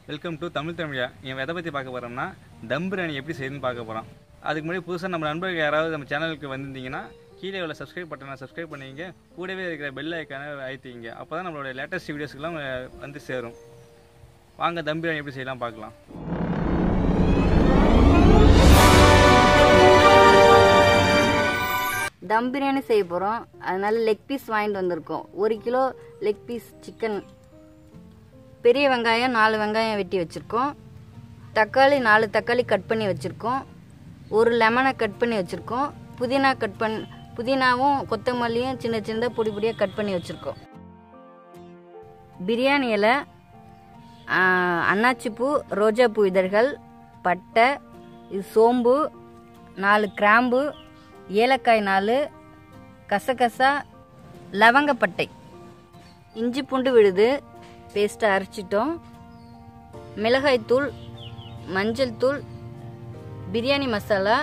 Welcome to தமிழா. என் எதை பற்றி பார்க்க போகிறோம்னா தம் பிரியாணி எப்படி செய்யுதுன்னு பார்க்க போகிறோம். அதுக்கு முன்னாடி புதுசாக நம்ம நண்பர்கள் யாராவது நம்ம சேனலுக்கு வந்திருந்தீங்கன்னா கீழே உள்ள சப்ஸ்கிரைப் பட்டனை சப்ஸ்கிரைப் பண்ணிங்க, கூடவே இருக்கிற பெல் ஐக்கானை அழுத்திங்க. அப்போ தான் நம்மளோட லேட்டஸ்ட் வீடியோஸ்க்கெல்லாம் வந்து சேரும். வாங்க தம் பிரியாணி எப்படி செய்யலாம் பார்க்கலாம். தம் பிரியாணி செய்ய போகிறோம். அதனால லெக் பீஸ் வாங்கிட்டு வந்திருக்கோம். 1 கிலோ லெக் பீஸ் சிக்கன், பெரிய வெங்காயம் 4 வெங்காயம் வெட்டி வச்சுருக்கோம், தக்காளி 4 தக்காளி கட் பண்ணி வச்சுருக்கோம், 1 லெமனை கட் பண்ணி வச்சுருக்கோம், புதினாவும் கொத்தமல்லியும் சின்ன சின்னதாக பொடி பொடியாக கட் பண்ணி வச்சுருக்கோம். பிரியாணி இலை, அன்னாச்சிப்பூ, ரோஜாப்பூ இதழ்கள், பட்டை, இது சோம்பு, 4 கிராம்பு, ஏலக்காய் 4, கசகசா, லவங்கப்பட்டை, இஞ்சி பூண்டு விழுது பேஸ்ட்டை அரைச்சிட்டோம், மிளகாய்த்தூள், மஞ்சள் தூள், பிரியாணி மசாலா,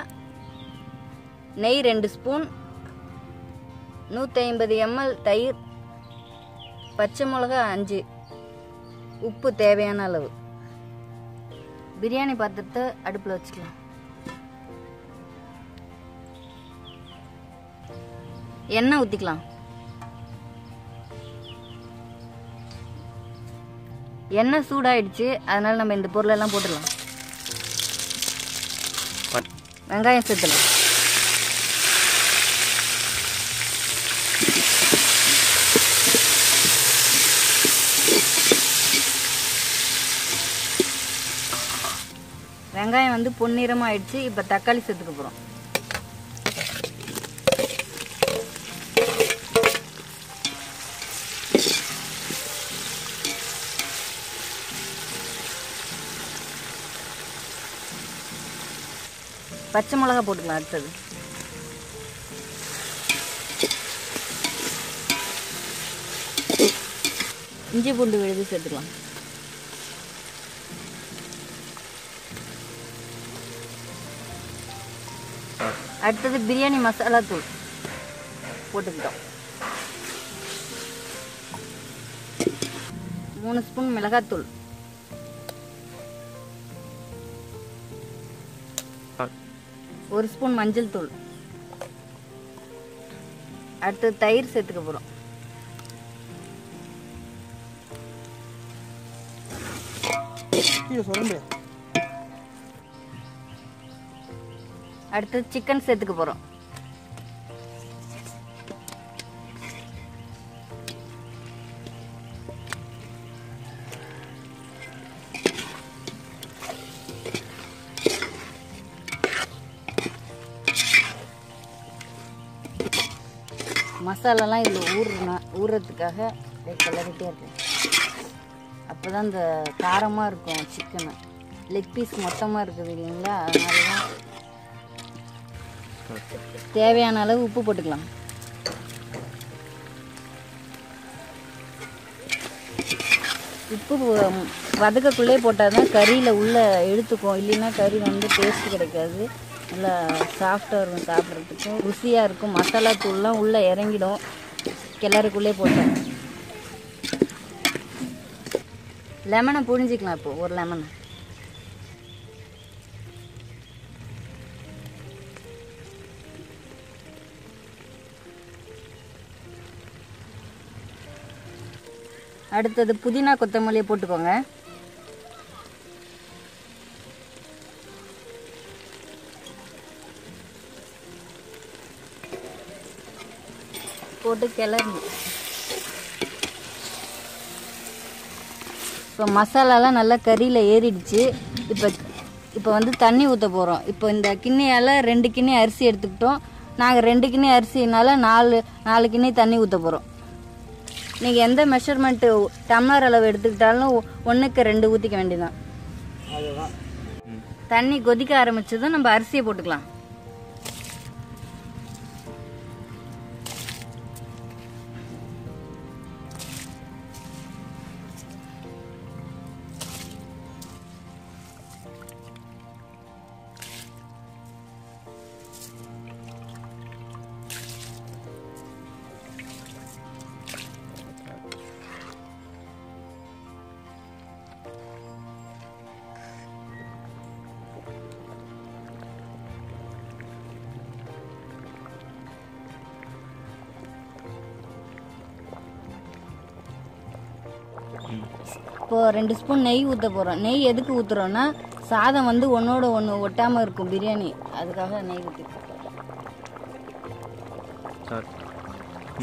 நெய் 2 ஸ்பூன், 150 ml தயிர், பச்சை மிளகா 5, உப்பு தேவையான அளவு. பிரியாணி பாத்திரத்தை அடுப்பில் வச்சுக்கலாம். எண்ணெய் ஊற்றிக்கலாம். எண்ணெய் சூடாயிடுச்சு, அதனால நம்ம இந்த பொருளெல்லாம் போட்டுடலாம். வெங்காயம் சேர்த்துலாம். வெங்காயம் வந்து பொன்னிறமாக ஆயிடுச்சு. இப்போ தக்காளி சேர்த்துக்க போகிறோம். பச்சை மிளகா போட்டுக்கலாம். அடுத்தது இஞ்சி பூண்டு விழுது சேர்த்துக்கலாம். அடுத்தது பிரியாணி மசாலா தூள் போட்டுக்கிட்டோம். 3 ஸ்பூன் மிளகாத்தூள், 1 ஸ்பூன் மஞ்சள் தூள். அடுத்து தயிர் சேர்த்துக்க போகிறோம். அடுத்து சிக்கன் சேர்த்துக்க போகிறோம். மசாலாலாம் இதில் ஊறுறதுக்காக கிளறிட்டே இருக்கும். அப்போ தான் இந்த காரமாக இருக்கும் சிக்கனு. லெக் பீஸ் மொத்தமாக இருக்குது இல்லைங்களா, அதனால தான் தேவையான அளவு உப்பு போட்டுக்கலாம். உப்பு வதக்கக்குள்ளே போட்டால் தான் கறியில் உள்ளே இழுத்துக்கும், இல்லைன்னா கறி வந்து டேஸ்ட் கிடைக்காது. நல்லா சாஃப்டாக இருக்கும், சாப்பிட்றதுக்கும் ருசியாக இருக்கும். மசாலா தூள்லாம் உள்ளே இறங்கிடும் கிளறுக்குள்ளே போட்டோம். லெமனை புழிஞ்சிக்கலாம். இப்போது 1 லெமனை அடுத்தது புதினா கொத்தமல்லியை போட்டுக்கோங்க. போட்டு கிளறணும். இப்போ மசாலாலாம் நல்லா கறியில் ஏறிடுச்சு. இப்போ வந்து தண்ணி ஊற்ற போகிறோம். இப்போ இந்த கிண்ணியால் 2 கிண்ணி அரிசி எடுத்துக்கிட்டோம். நாங்கள் 2 கிண்ணி அரிசினால 4 கிண்ணி தண்ணி ஊற்ற போகிறோம். நீங்கள் எந்த மெஷர்மெண்ட்டு டம்ளர் அளவு எடுத்துக்கிட்டாலும் 1க்கு 2 ஊற்றிக்க வேண்டியதான். தண்ணி கொதிக்க ஆரம்பிச்சதும் நம்ம அரிசியை போட்டுக்கலாம். இப்போது 2 ஸ்பூன் நெய் ஊற்ற போகிறோம். நெய் எதுக்கு ஊற்றுறோன்னா சாதம் வந்து ஒன்றோட ஒன்று ஒட்டாமல் இருக்கும் பிரியாணி, அதுக்காக நெய் ஊற்றிருக்கோம்.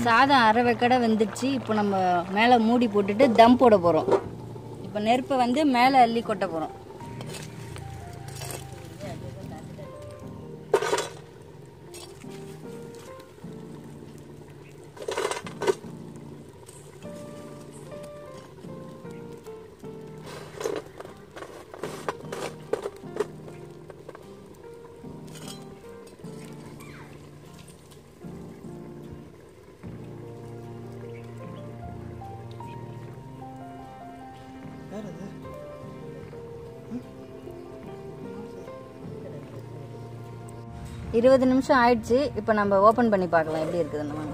சாதம் அரை வெக்கடை வெந்துடுச்சு. இப்போ நம்ம மேலே மூடி போட்டுட்டு தம் போட போகிறோம். இப்போ நெருப்பை வந்து மேலே அள்ளி கொட்ட போகிறோம். இருபது நிமிஷம் ஆயிடுச்சு. இப்போ நம்ம ஓப்பன் பண்ணி பார்க்கலாம் எப்படி இருக்குதுன்னு.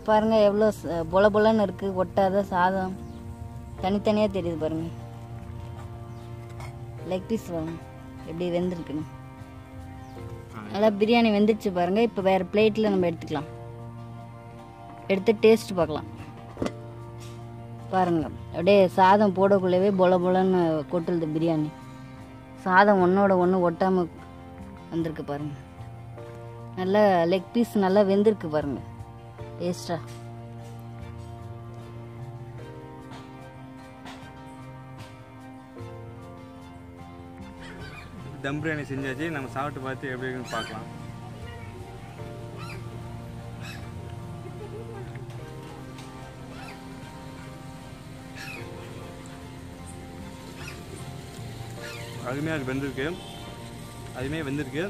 பாருங்க எவ்வளோ பொல பொலன்னு இருக்கு, ஒட்டாத சாதம் தனித்தனியாக தெரியுது பாருங்க. லெக் பீஸ் பாருங்க எப்படி வெந்திருக்குன்னு. நல்லா பிரியாணி வெந்துடுச்சு பாருங்க. இப்போ வேற பிளேட்டில் நம்ம எடுத்துக்கலாம். எடுத்து டேஸ்ட் பார்க்கலாம். பாருங்க அப்படியே சாதம் போடக்குள்ளவே பொல பொலன்னு கொட்டுது பிரியாணி. சாதம் ஒன்றோட ஒன்று ஒட்டாமல் வந்திருக்கு பாருங்க. நல்லா லெக் பீஸ் நல்லா வெந்திருக்கு பாருங்க டேஸ்டா. தம் பிரியாணி செஞ்சாச்சு. நம்ம சாப்பிட்டு பார்த்து எப்படி இருக்குன்னு பார்க்கலாம். அருமையாக வெந்திருக்கு, அதுமாதிரி வெந்திருக்கு.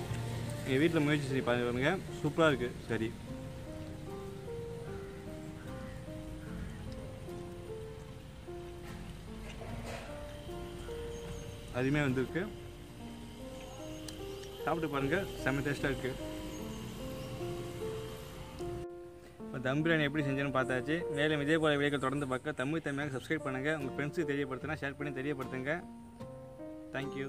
எங்கள் வீட்டில் முயற்சி செஞ்சு பாருங்க, சூப்பராக இருக்குது. சரி, அதுவுமே வந்திருக்கு. சாப்பிட்டு பாருங்கள், செம்ம டேஸ்ட்டாக இருக்குது. இப்போ தம் பிரியாணி எப்படி செஞ்சேன்னு பார்த்தாச்சு. மேலும் இதே போல வீடியோக்கள் தொடர்ந்து பார்க்க தமிழாக சப்ஸ்கிரைப் பண்ணுங்கள். உங்கள் ஃப்ரெண்ட்ஸுக்கு தெரியப்படுத்தினா ஷேர் பண்ணி தெரியப்படுத்துங்க. தேங்க்யூ.